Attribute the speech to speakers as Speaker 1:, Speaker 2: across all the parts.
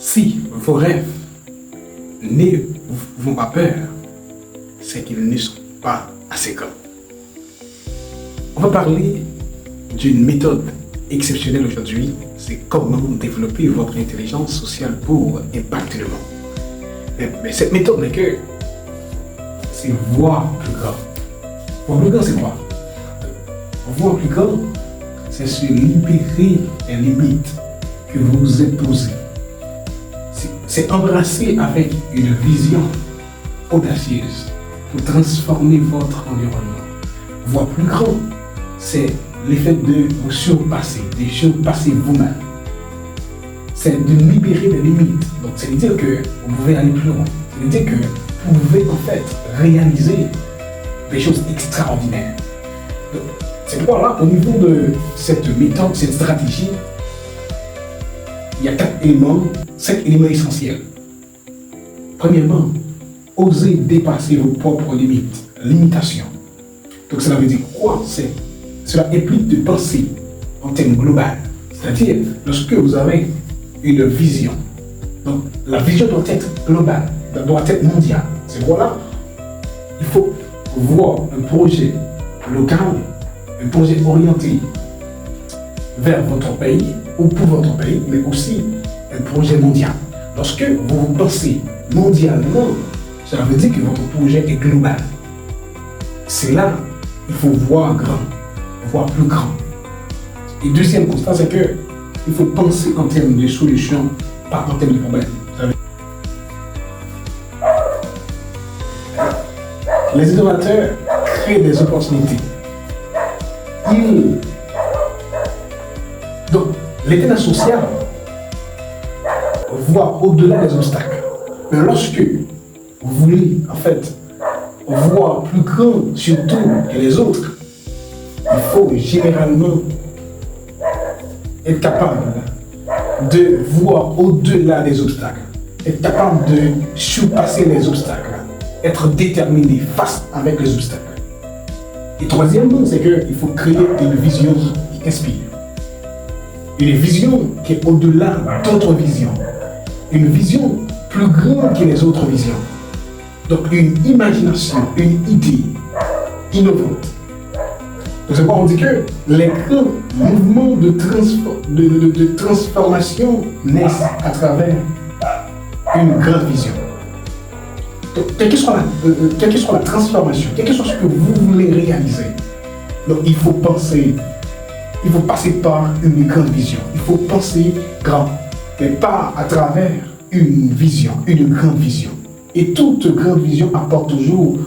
Speaker 1: Si vos rêves ne vous font pas peur, c'est qu'ils ne sont pas assez grands. On va parler d'une méthode exceptionnelle aujourd'hui, c'est comment développer votre intelligence sociale pour impacter le monde. Mais cette méthode n'est que c'est voir plus grand. Voir plus grand, c'est quoi? Voir plus grand, c'est se libérer des limites que vous vous êtes posées. C'est embrasser avec une vision audacieuse pour transformer votre environnement. Voir plus grand, c'est l'effet de vous surpasser, de surpasser vous-même. C'est de libérer des limites. Donc, c'est de dire que vous pouvez aller plus loin. C'est de dire que vous pouvez en fait réaliser des choses extraordinaires. C'est pourquoi là, au niveau de cette méthode, cette stratégie, il y a 5 éléments essentiels. Premièrement, osez dépasser vos propres limitations. Donc cela veut dire quoi? Cela implique de penser en termes global. C'est-à-dire, lorsque vous avez une vision, donc la vision doit être globale, doit être mondiale. C'est voilà, il faut voir un projet local, un projet orienté vers votre pays ou pour votre pays, mais aussi un projet mondial. Lorsque vous pensez mondialement, cela veut dire que votre projet est global. C'est là, il faut voir grand, voir plus grand. Et deuxième constat, c'est que il faut penser en termes de solutions, pas en termes de problèmes. Les innovateurs créent des opportunités. Donc, l'état social voit au-delà des obstacles. Mais lorsque vous voulez, en fait, voir plus grand surtout que les autres, il faut généralement être capable de voir au-delà des obstacles, être capable de surpasser les obstacles, être déterminé face avec les obstacles. Et troisièmement, c'est qu'il faut créer une vision qui inspire. Une vision qui est au-delà d'autres visions. Une vision plus grande que les autres visions. Donc une imagination, une idée innovante. Donc c'est pourquoi on dit que les grands mouvements de transformation naissent à travers une grande vision. Donc, quelle que soit la transformation, quel que soit ce que vous voulez réaliser, donc il faut penser, il faut passer par une grande vision. Il faut penser grand, mais pas à travers une vision, une grande vision. Et toute grande vision apporte toujours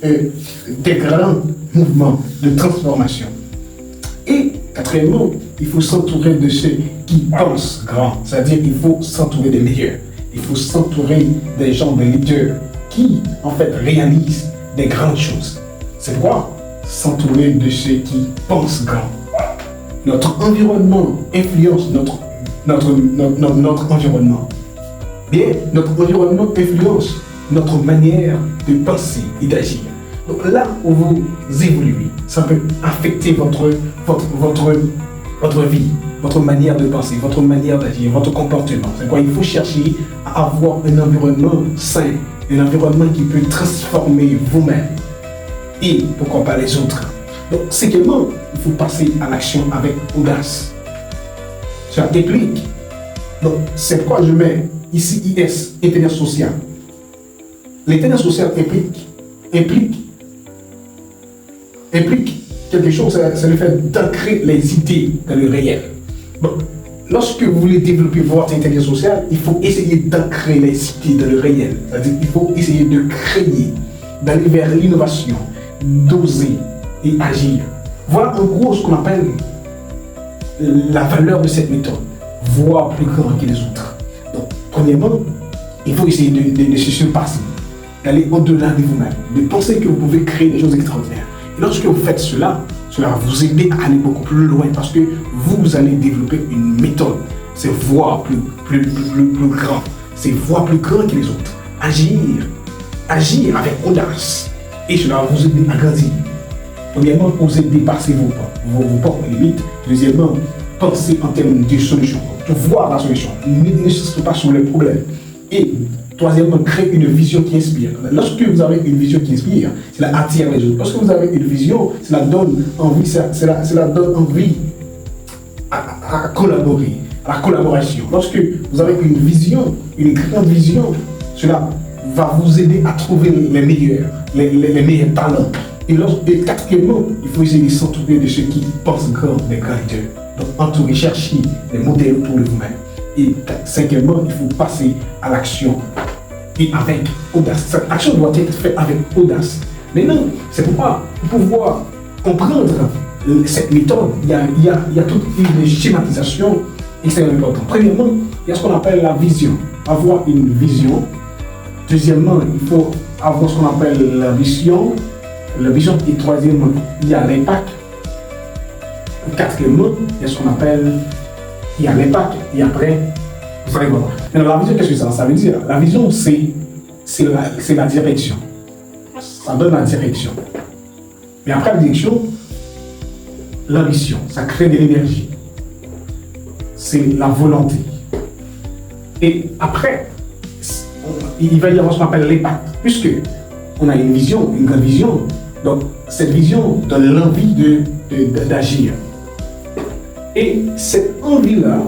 Speaker 1: des grands mouvements de transformation. Et quatrièmement, il faut s'entourer de ceux qui pensent grand, c'est-à-dire qu'il faut s'entourer des meilleurs. Il faut s'entourer des gens, des leaders qui, en fait, réalisent des grandes choses. C'est quoi? S'entourer de ceux qui pensent grand. Notre environnement influence notre environnement. Bien, notre environnement influence notre manière de penser et d'agir. Donc là où vous évoluez, ça peut affecter votre vie, votre manière de penser, votre manière d'agir, votre comportement. C'est quoi? Il faut chercher à avoir un environnement sain, un environnement qui peut transformer vous-même et pourquoi pas les autres. Donc, séquemment, il faut passer à l'action avec audace. Ça implique. Donc, c'est pourquoi je mets ici IS, intelligence sociale. L'intelligence sociale implique quelque chose, c'est le fait d'ancrer les idées dans le réel. Donc, lorsque vous voulez développer votre intelligence sociale, il faut essayer d'ancrer les idées dans le réel. C'est-à-dire qu'il faut essayer de créer, d'aller vers l'innovation, d'oser et agir. Voilà en gros ce qu'on appelle la valeur de cette méthode. Voir plus grand que les autres. Donc, premièrement, il faut essayer de se surpasser, d'aller au-delà de vous-même, de penser que vous pouvez créer des choses extraordinaires. Et lorsque vous faites cela, cela va vous aider à aller beaucoup plus loin parce que vous allez développer une méthode. C'est voir plus grand. C'est voir plus grand que les autres. Agir avec audace. Et cela va vous aider à grandir. Premièrement, oser dépasser vos propres limites. Deuxièmement, penser en termes de solution, de voir la solution, ne se pas sur les problèmes. Et troisièmement, créer une vision qui inspire. Lorsque vous avez une vision qui inspire, cela attire les autres. Lorsque vous avez une vision, cela donne envie, cela donne envie à collaborer, à la collaboration. Lorsque vous avez une vision, une grande vision, cela va vous aider à trouver les meilleurs talents. Et quatrièmement, il faut essayer de s'entourer de ceux qui pensent grand, des grands leaders. Donc, entourer, chercher des modèles autour de vous-même. Et cinquièmement, il faut passer à l'action et avec audace. Cette action doit être faite avec audace. Maintenant, c'est pourquoi, pour pouvoir comprendre cette méthode, il y a toute une schématisation extrêmement importante. Premièrement, il y a ce qu'on appelle la vision. Avoir une vision. Deuxièmement, il faut avoir ce qu'on appelle la vision. La vision. Et troisièmement, il y a l'impact. Quatrièmement, il y a ce qu'on appelle, il y a l'impact. Et après, vous allez voir. Maintenant, la vision, qu'est-ce que ça veut dire? La vision, c'est la direction. Ça donne la direction. Mais après la direction, l'ambition, ça crée de l'énergie. C'est la volonté. Et après, il va y avoir ce qu'on appelle l'impact. Puisque on a une vision, une grande vision, donc cette vision donne l'envie d'agir. Et cette envie-là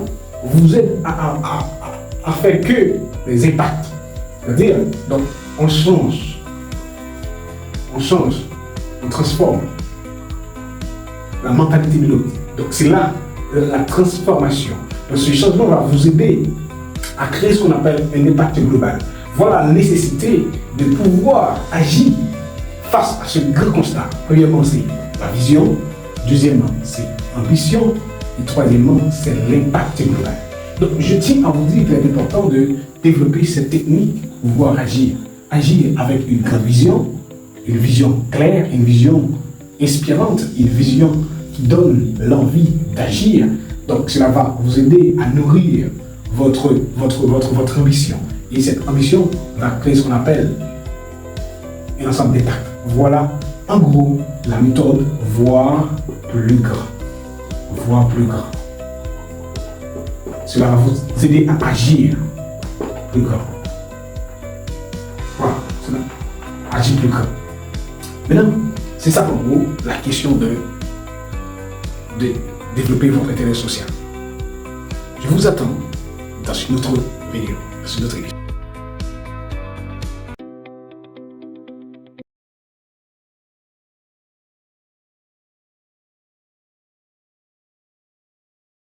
Speaker 1: vous aide à faire que les impacts. C'est-à-dire, donc, on change, on transforme la mentalité de l'autre. Donc, c'est là la transformation. Donc, ce changement va vous aider à créer ce qu'on appelle un impact global. Voilà la nécessité de pouvoir agir face à ce grand constat. Premièrement, c'est la vision. Deuxièmement, c'est l'ambition. Et troisièmement, c'est l'impact global. Donc, je tiens à vous dire qu'il est important de développer cette technique pour pouvoir agir. Agir avec une grande vision, une vision claire, une vision inspirante, une vision qui donne l'envie d'agir. Donc, cela va vous aider à nourrir votre ambition. Et cette ambition va créer ce qu'on appelle un ensemble d'étapes. Voilà, en gros, la méthode voir plus grand. Voir plus grand. Cela va vous aider à agir plus grand. Voilà, cela. Agir plus grand. Maintenant, c'est ça en gros la question de développer votre intérêt social. Je vous attends dans une autre vidéo, dans une autre émission.